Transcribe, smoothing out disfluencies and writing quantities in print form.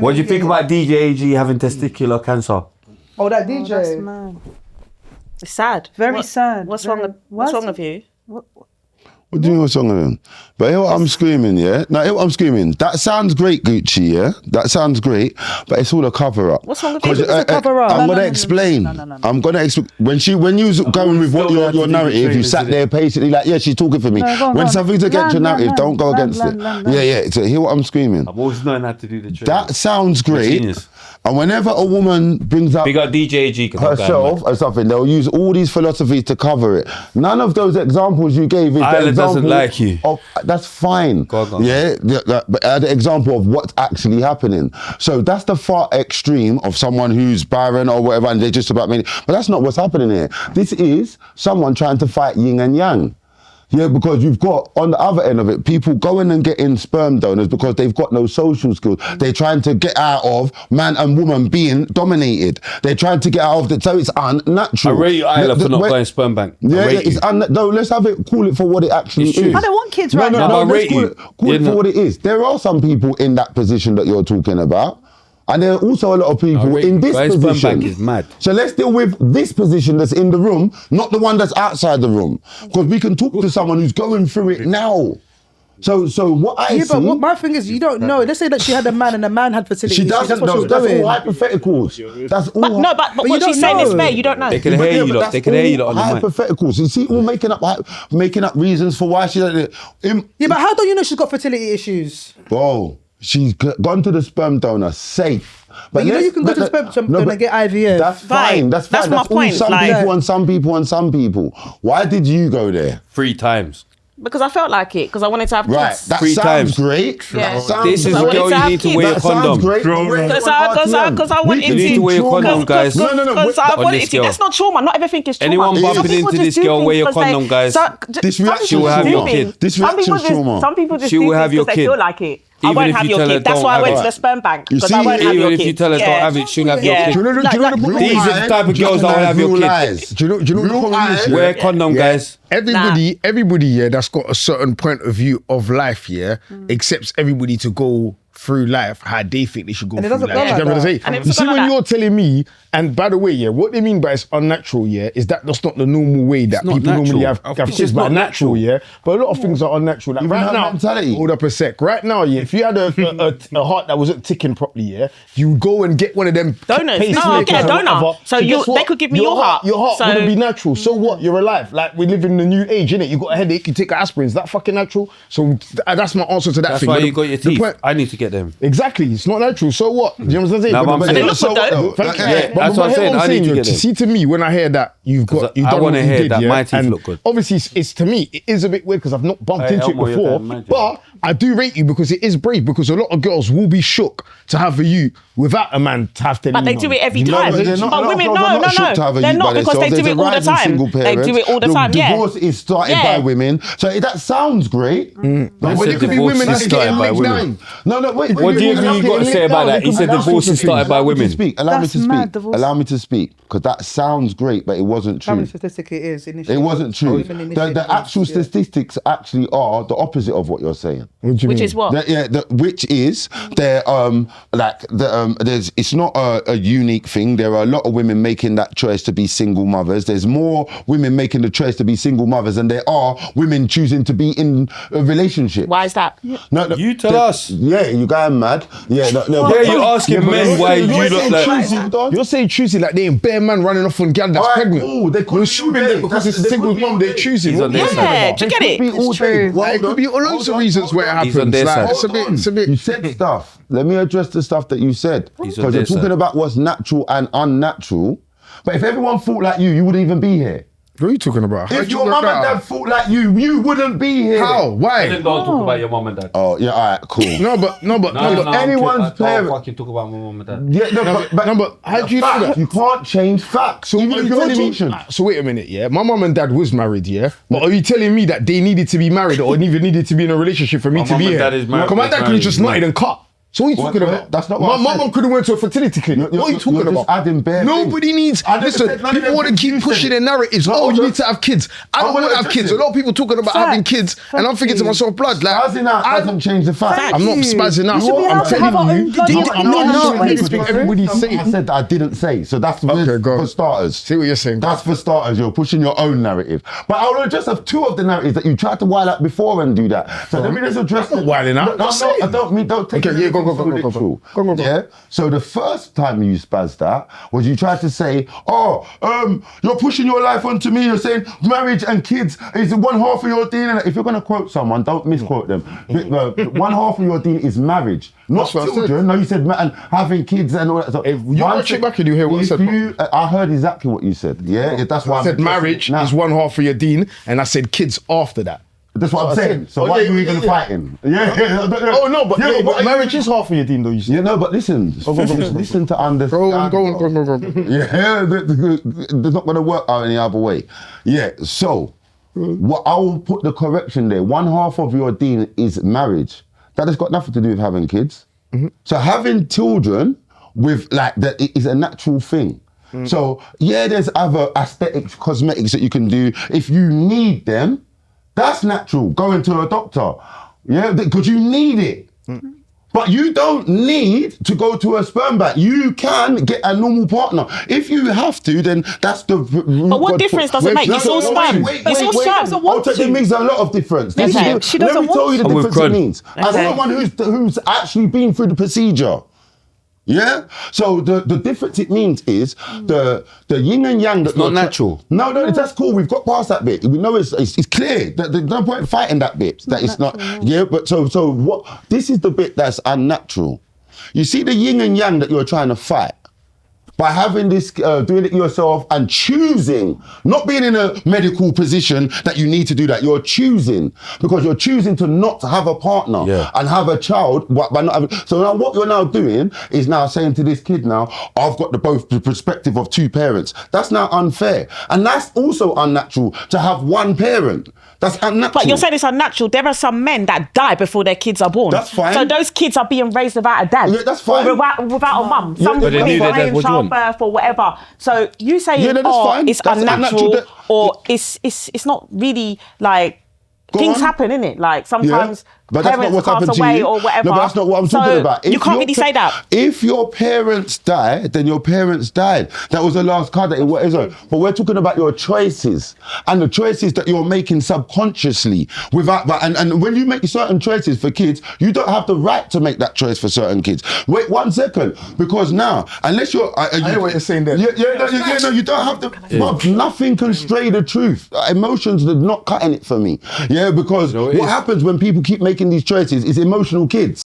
What do you think about DJ AG having testicular cancer? Oh, that DJ. Oh, that's mad. It's sad. Very sad. What's wrong with you? What do you mean what's wrong with him? But hear what I'm screaming, yeah? Now, hear what I'm screaming. That sounds great, Gucci, yeah? That sounds great, but it's all a cover-up. What's wrong with It's a cover-up. I'm going to explain. I'm going to explain. When you was going with what your narrative, you sat there patiently like, yeah, she's talking for me. When something's against your narrative, don't go against it. Yeah. So hear what I'm screaming. I've always known how to do the trick. That sounds great. Genius. And whenever a woman brings up Big up DJ AG herself or something, they'll use all these philosophies to cover it. None of those examples you gave is the Isla example doesn't like you. That's fine. Go on. Yeah, but the example of what's actually happening. So that's the far extreme of someone who's barren or whatever, and they're just about me. But that's not what's happening here. This is someone trying to fight yin and yang. Yeah, because you've got, on the other end of it, people going and getting sperm donors because they've got no social skills. They're trying to get out of man and woman being dominated. They're trying to get out of it, so it's unnatural. I rate you, Isla, for not going sperm bank. Yeah, it's no, let's have it, call it for what it actually is. I don't want kids right now. No, let's call it for what it is. There are some people in that position that you're talking about. And there are also a lot of people in this position. Sperm bank is mad. So let's deal with this position that's in the room, not the one that's outside the room. Because we can talk to someone who's going through it now. So what I see... but what my thing is, you don't know. Let's say that she had a man and the man had fertility. She doesn't know. That's all hypotheticals. That's all... But what she's saying is fair. You don't know. They can hear you lot. They can hear you lot on the mic. Hypotheticals. You see, all making up reasons for why she... Yeah, but how do you know she's got fertility issues? Whoa. She's gone to the sperm donor, safe. But you know you can go to the sperm donor and get IVF. That's fine. That's fine. That's my point. Some people and some people and some people. Why did you go there? 3 times. Because I felt like it. Because I wanted to have kids. Right, that 3 sounds times. Great. Yeah. This is a girl you need to wear a condom. Because I wanted to. You need to wear your condom, guys. Because I wanted to. That's not trauma. Not everything is trauma. Anyone bumping into this girl, wear your condom, guys. This reaction will have your kid. This reaction is trauma. Some people just do things because they feel like it. I won't have your kid. That's why I went to the sperm bank. Because I won't have your kid. Even if you tell her don't have it, she'll have your kid. Do you know the problem? These are the type of girls that will have your kid. Do you know the problem is? Wear a condom, guys. Everybody, yeah, that's got a certain point of view of life, yeah, accepts everybody to go through life how they think they should go through life. You see, when you're telling me, and by the way, yeah, what they mean by it's unnatural, yeah, is that that's not the normal way that people normally have kids, but natural, yeah. But a lot of things are unnatural. Like right now, hold up a sec. Right now, yeah, if you had a heart that wasn't ticking properly, yeah, you go and get one of them donors. No, get a donor. So they could give me your heart. Your heart wouldn't be natural. So what? You're alive. Like we live in the new age, innit? You got a headache, you take aspirin. Is that fucking natural? So that's my answer to that thing. That's why you got your teeth. I need to get them. Exactly, it's not natural. So what? Do you know what I'm saying? That's what I'm saying. I need to get them. See, to me, when I hear that you've done what you did, my teeth look good. Obviously, it's to me, it is a bit weird because I've not bumped into it before. But I do rate you because it is brave. Because a lot of girls will be shook to have a you without a man to have to. But they do it every time. But women, no, they're not because they do it all the time. They do it all the time. Yeah. Divorce is started by women, so that sounds great. But it could be women that started by women. No, wait. What do you got to say about that? He said divorce is started by women. Allow me to speak. Allow me to speak, because that sounds great, but it wasn't true. How many statistics it is initially? It wasn't true. The actual statistics actually are the opposite of what you're saying. Which is what? Which is it's not a unique thing. There are a lot of women making that choice to be single mothers. There's more women making the choice to be single mothers than there are women choosing to be in a relationship. Why is that? No, you tell us. Yeah, you going mad. Yeah, you're asking men why you look like. You're saying choosing like they ain't bare man running off on gal that's pregnant. Cool. They could be because it's a single mom. They're choosing. Yeah, do you get it? It could be loads of reasons where it happens. It's a bit. You said stuff. Let me address the stuff that you said. Because you're talking about what's natural and unnatural. But if everyone thought like you wouldn't even be here. What are you talking about? If your mum and dad thought like you wouldn't be here. How? Why? Don't talk about your mum and dad. Oh, yeah, all right, cool. No, but anyone's parent. Don't fucking talk about my mum and dad. Yeah, but how do you know that? You can't change facts. So wait a minute, yeah? My mum and dad was married, yeah? But are you telling me that they needed to be married or even needed to be in a relationship for me to be here? Because my dad could have just nutted and cut. So what are you talking about? That's not my what I said. mum could have went to a fertility clinic. What are you talking about? Just adding bare Nobody needs. Listen, people want to keep pushing their narratives. Oh, you need to have kids. I don't want to have kids. A lot of people talking about having kids, and I'm thinking to myself, blood. Like, spazzing out doesn't change the fact. I'm not spazzing out. I'm telling you. I'm not anything everybody's saying. I said that I didn't say. So that's for starters. See what you're saying. That's for starters. You're pushing your own narrative. But I will just have two of the narratives that you tried to wild out before and do that. So let me just address it. Wilding out. Don't take it. Go. Yeah. So the first time you spazzed that was you tried to say, you're pushing your life onto me. You're saying marriage and kids is one half of your deen. And if you're going to quote someone, don't misquote them. One half of your deen is marriage, not children. No, you said and having kids and all that. So you watch it back and you hear what I said. I heard exactly what you said. Yeah, that's why I said marriage is one half of your deen, and I said kids after that. That's what I'm saying. So why are you even fighting? Oh no, but marriage is half of your deen, though. You said. No, but listen to understand. Go on. Yeah, it's not going to work out any other way. Yeah, so what I will put the correction there. One half of your deen is marriage. That has got nothing to do with having kids. Mm-hmm. So having children with that is a natural thing. Mm. So yeah, there's other aesthetics, cosmetics that you can do if you need them. That's natural, going to a doctor, yeah, because you need it. Mm. But you don't need to go to a sperm bank. You can get a normal partner. If you have to, then that's the... But what difference does it make? It's all sperm. It's all sperm. It makes a lot of difference. She doesn't want to. Let me tell you the difference it means. As someone who's actually been through the procedure, yeah? So the difference it means is the yin and yang... It's not natural. No, that's cool. We've got past that bit. We know it's clear. There's no point in fighting that bit. That it's not... Yeah, but so what... This is the bit that's unnatural. You see the yin and yang that you're trying to fight? By having this, doing it yourself and choosing, not being in a medical position that you need to do that. You're choosing, because you're choosing to not have a partner and have a child. By not having, so now what you're now doing is now saying to this kid now, I've got the perspective of two parents. That's now unfair. And that's also unnatural to have one parent. That's unnatural. But you're saying it's unnatural. There are some men that die before their kids are born. That's fine. So those kids are being raised without a dad. Yeah, that's fine. Or without a mum. Some but they knew their dad was childbirth or whatever. So you saying, it's unnatural, or it's not really like... Things happen, innit? Like sometimes parents pass away or whatever. No, but that's not what I'm talking about. You can't really say that. If your parents died, then your parents died. That was the last card that it was. But we're talking about your choices and the choices that you're making subconsciously without. And when you make certain choices for kids, you don't have the right to make that choice for certain kids. Wait 1 second, because now, unless you're... I know what you're saying there. No, you don't have to... But nothing can stray the truth. Emotions are not cutting it for me. Yeah, because what happens when people keep making these choices is emotional kids.